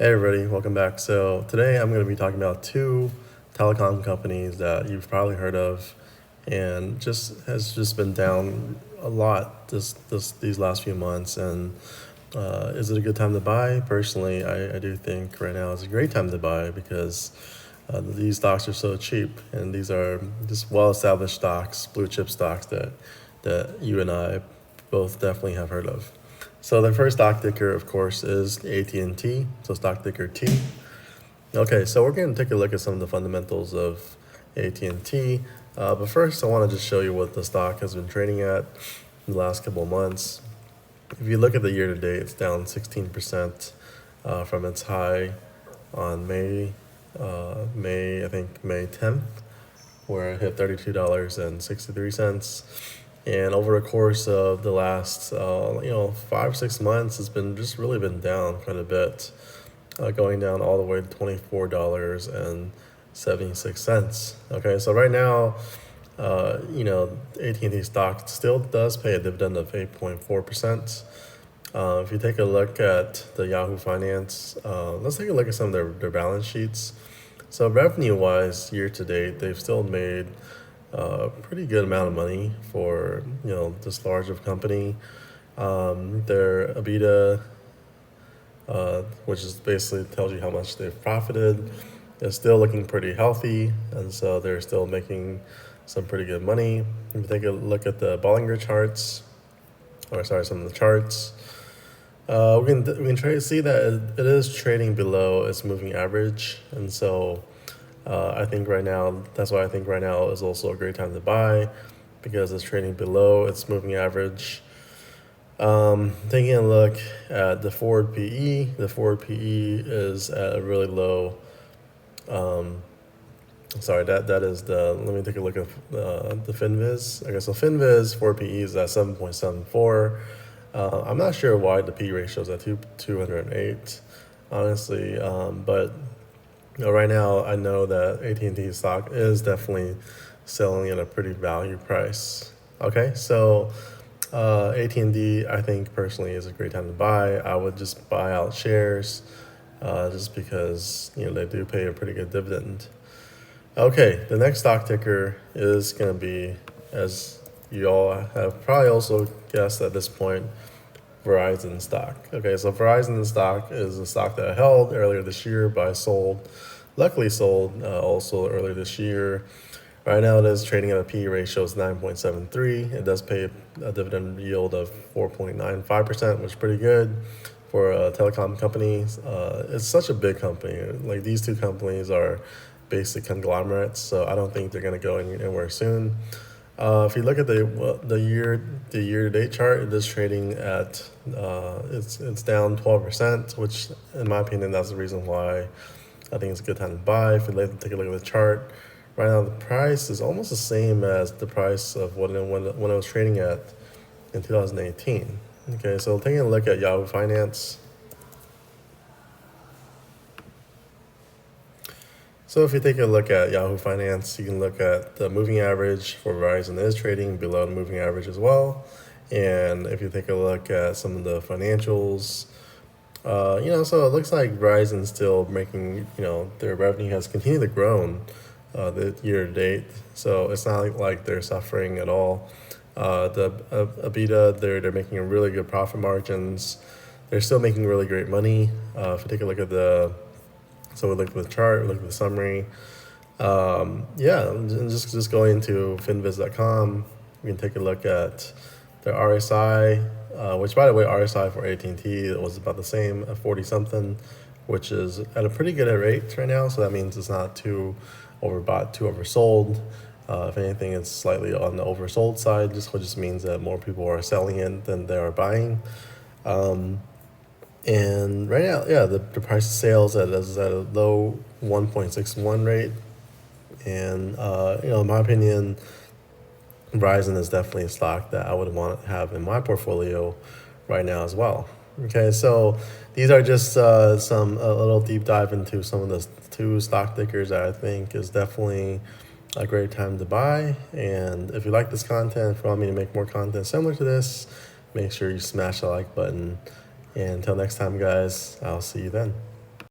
Hey everybody, welcome back. So today I'm going to be talking about two telecom companies that you've probably heard of, and just been down a lot these last few months. And is it a good time to buy? Personally, I do think right now is a great time to buy because these stocks are so cheap, and these are just well-established stocks, blue chip stocks that you and I both definitely have heard of. So the first stock ticker, of course, is AT&T, so stock ticker T. Okay, so we're going to take a look at some of the fundamentals of AT&T. But first, I want to just show you what the stock has been trading at in the last couple of months. If you look at the year to date, it's down 16% from its high on May 10th, where it hit $32.63. And over the course of the last 5-6 months, it's been just really been down quite a bit, going down all the way to $24.76. Okay, so right now, AT&T stock still does pay a dividend of 8.4%. If you take a look at the Yahoo Finance, let's take a look at some of their balance sheets. So revenue-wise, year to date, they've still made a pretty good amount of money for this large of company. Their EBITDA, which is basically tells you how much they've profited, is still looking pretty healthy, and so they're still making some pretty good money. If you take a look at the Bollinger charts, some of the charts, we can try to see that it is trading below its moving average, and so that's why I think right now is also a great time to buy, because it's trading below its moving average. Taking a look at the forward PE, is at a really low. That is let me take a look at the FinViz. Okay, so FinViz forward PE is at 7.74. I'm not sure why the P ratio is at 208, honestly, but right now, I know that AT&T stock is definitely selling at a pretty value price. Okay, so AT&T, I think personally is a great time to buy. I would just buy out shares, just because they do pay a pretty good dividend. Okay, the next stock ticker is going to be, as you all have probably also guessed at this point, Verizon Stock. Okay, so Verizon Stock is a stock that I held earlier this year, but I luckily sold also earlier this year. Right now it is trading at a PE ratio of 9.73. It does pay a dividend yield of 4.95%, which is pretty good for a telecom company. It's such a big company. Like, these two companies are basic conglomerates, so I don't think they're going to go anywhere soon. If you look at the year to date chart, it is trading at it's down 12%, which in my opinion that's the reason why I think it's a good time to buy. If you take a look at the chart, right now the price is almost the same as the price of when it was trading at in 2018. Okay, so taking a look at Yahoo Finance. So if you take a look at Yahoo Finance, you can look at the moving average for Verizon is trading below the moving average as well. And if you take a look at some of the financials, so it looks like Verizon's still making, their revenue has continued to grow the year to date. So it's not like they're suffering at all. The EBITDA, they're making a really good profit margins. They're still making really great money. If you take a look at so we look at the chart, we look at the summary. Just going to finviz.com, we can take a look at the RSI, which, by the way, RSI for AT&T was about the same at 40 something, which is at a pretty good rate right now. So that means it's not too overbought, too oversold. If anything, it's slightly on the oversold side, which just means that more people are selling it than they are buying. And right now, the price of sales is at a low 1.61 rate. And, in my opinion, Verizon is definitely a stock that I would want to have in my portfolio right now as well. Okay, so these are just a little deep dive into some of the two stock tickers that I think is definitely a great time to buy. And if you like this content, if you want me to make more content similar to this, make sure you smash the like button. And until next time, guys, I'll see you then.